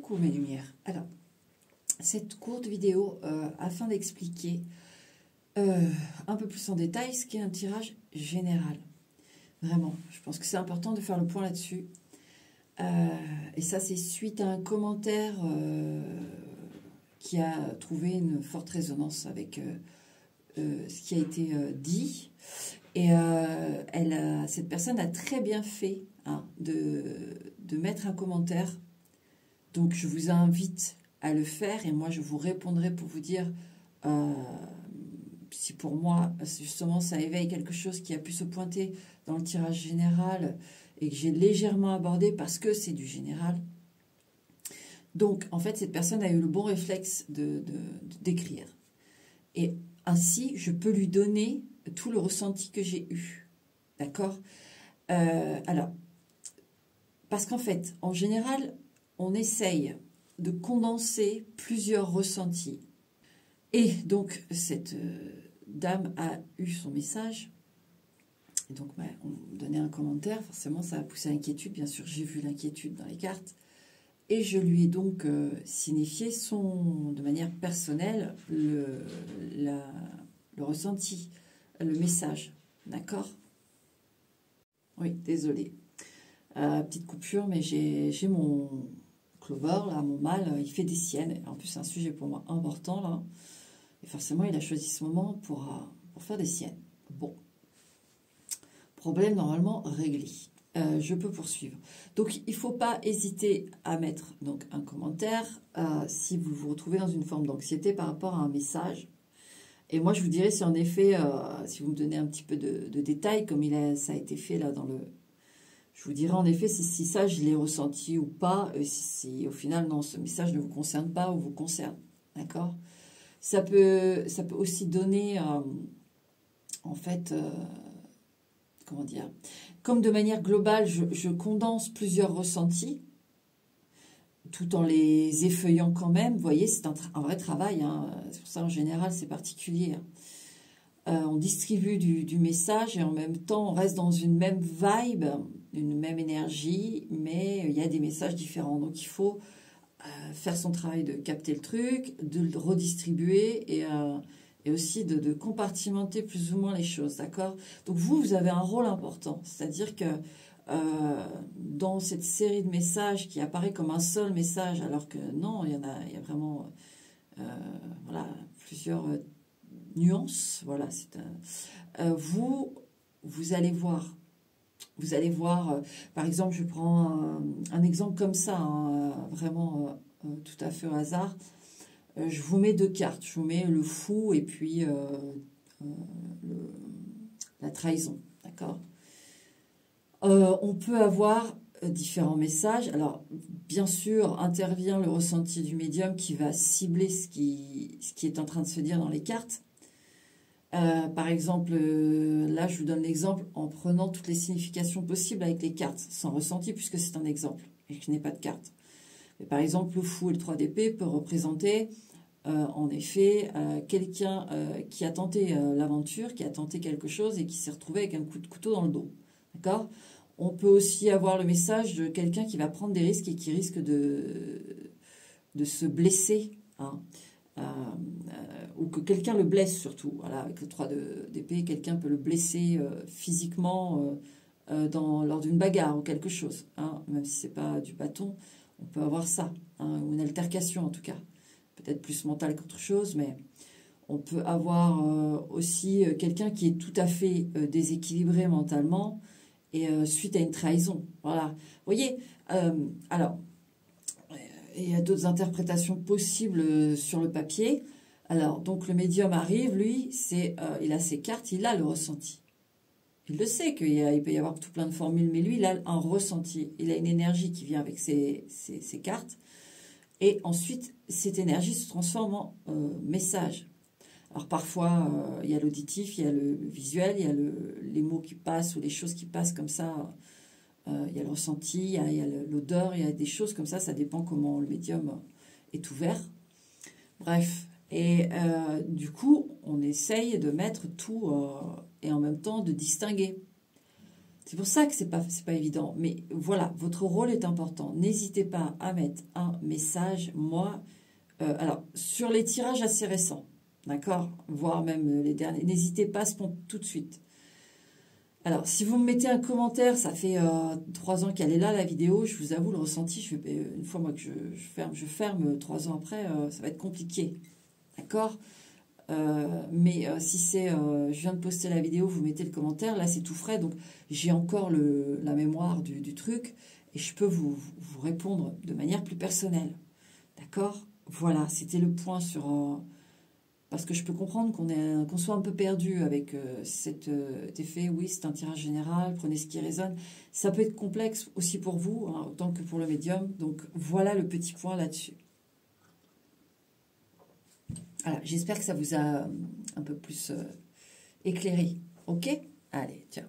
Coucou mes lumières. Alors, cette courte vidéo afin d'expliquer un peu plus en détail ce qu'est un tirage général. Vraiment, je pense que c'est important de faire le point là-dessus. Et ça, c'est suite à un commentaire qui a trouvé une forte résonance avec ce qui a été dit. Et cette personne a très bien fait de mettre un commentaire. Donc, je vous invite à le faire et moi, je vous répondrai pour vous dire si pour moi, justement, ça éveille quelque chose qui a pu se pointer dans le tirage général et que j'ai légèrement abordé parce que c'est du général. Donc, en fait, cette personne a eu le bon réflexe d'écrire. Et ainsi, je peux lui donner tout le ressenti que j'ai eu. D'accord? Alors, parce qu'en fait, en général, on essaye de condenser plusieurs ressentis. Et donc, cette dame a eu son message. Et donc, on me donnait un commentaire. Forcément, ça a poussé à l'inquiétude. Bien sûr, j'ai vu l'inquiétude dans les cartes. Et je lui ai donc signifié de manière personnelle le ressenti, le message. D'accord? Oui, désolée. Petite coupure, mais j'ai mon Clover, là, mon mâle, il fait des siennes. En plus, c'est un sujet pour moi important, là. Et forcément, il a choisi ce moment pour faire des siennes. Bon. Problème normalement réglé. Je peux poursuivre. Donc, il ne faut pas hésiter à mettre donc, un commentaire si vous vous retrouvez dans une forme d'anxiété par rapport à un message. Et moi, je vous dirais si en effet, si vous me donnez un petit peu de détails, comme ça a été fait là dans le... Je vous dirai en effet si ça, je l'ai ressenti ou pas, si au final, non, ce message ne vous concerne pas ou vous concerne. D'accord ? Ça peut aussi donner, en fait, comment dire, comme de manière globale, je condense plusieurs ressentis, tout en les effeuillant quand même. Vous voyez, c'est un vrai travail. Hein. C'est pour ça, en général, c'est particulier. Hein. On distribue du message et en même temps, on reste dans une même vibe, une même énergie, mais il y a des messages différents. Donc, il faut faire son travail de capter le truc, de le redistribuer et aussi de compartimenter plus ou moins les choses, d'accord? Donc, vous avez un rôle important, c'est-à-dire que dans cette série de messages qui apparaît comme un seul message, alors que non, il y a vraiment voilà, plusieurs nuances. Voilà, vous allez voir. Vous allez voir, par exemple, je prends un exemple comme ça, hein, vraiment tout à fait au hasard. Je vous mets deux cartes. Je vous mets le fou et puis la trahison. D'accord ? On peut avoir différents messages. Alors, bien sûr, intervient le ressenti du médium qui va cibler ce qui est en train de se dire dans les cartes. Par exemple, là, je vous donne l'exemple en prenant toutes les significations possibles avec les cartes, sans ressenti, puisque c'est un exemple, et que je n'ai pas de carte. Mais par exemple, le fou et le 3 d'épée peut représenter, en effet, quelqu'un qui a tenté l'aventure, qui a tenté quelque chose et qui s'est retrouvé avec un coup de couteau dans le dos. D'accord ? On peut aussi avoir le message de quelqu'un qui va prendre des risques et qui risque de se blesser, hein. Ou que quelqu'un le blesse surtout. Voilà, avec le 3 d'épée, quelqu'un peut le blesser physiquement lors d'une bagarre ou quelque chose. Hein, même si ce n'est pas du bâton, on peut avoir ça, hein, ou une altercation en tout cas. Peut-être plus mentale qu'autre chose, mais on peut avoir aussi quelqu'un qui est tout à fait déséquilibré mentalement et suite à une trahison. Voilà. Vous voyez, alors... Il y a d'autres interprétations possibles sur le papier. Alors, donc le médium arrive, lui, il a ses cartes, il a le ressenti. Il le sait qu'il peut y avoir tout plein de formules, mais lui, il a un ressenti. Il a une énergie qui vient avec ses cartes. Et ensuite, cette énergie se transforme en message. Alors parfois, il y a l'auditif, il y a le visuel, il y a les mots qui passent ou les choses qui passent comme ça. Il y a le ressenti, il y a l'odeur, il y a des choses comme ça dépend comment le médium est ouvert. Bref, et du coup, on essaye de mettre tout et en même temps de distinguer. C'est pour ça que c'est pas évident. Mais voilà, votre rôle est important. N'hésitez pas à mettre un message. Moi, alors, sur les tirages assez récents, d'accord, voire même les derniers, n'hésitez pas à sponsor tout de suite. Alors, si vous me mettez un commentaire, ça fait 3 ans qu'elle est là, la vidéo, je vous avoue, le ressenti, une fois moi que je ferme 3 ans après, ça va être compliqué. D'accord? Mais si c'est, je viens de poster la vidéo, vous mettez le commentaire, là c'est tout frais, donc j'ai encore la mémoire du truc, et je peux vous répondre de manière plus personnelle. D'accord? Voilà, c'était le point sur... parce que je peux comprendre qu'on soit un peu perdu avec cet effet. Oui, c'est un tirage général, prenez ce qui résonne. Ça peut être complexe aussi pour vous, hein, autant que pour le médium. Donc voilà le petit point là-dessus. Voilà, j'espère que ça vous a un peu plus éclairé. Ok? Allez, ciao.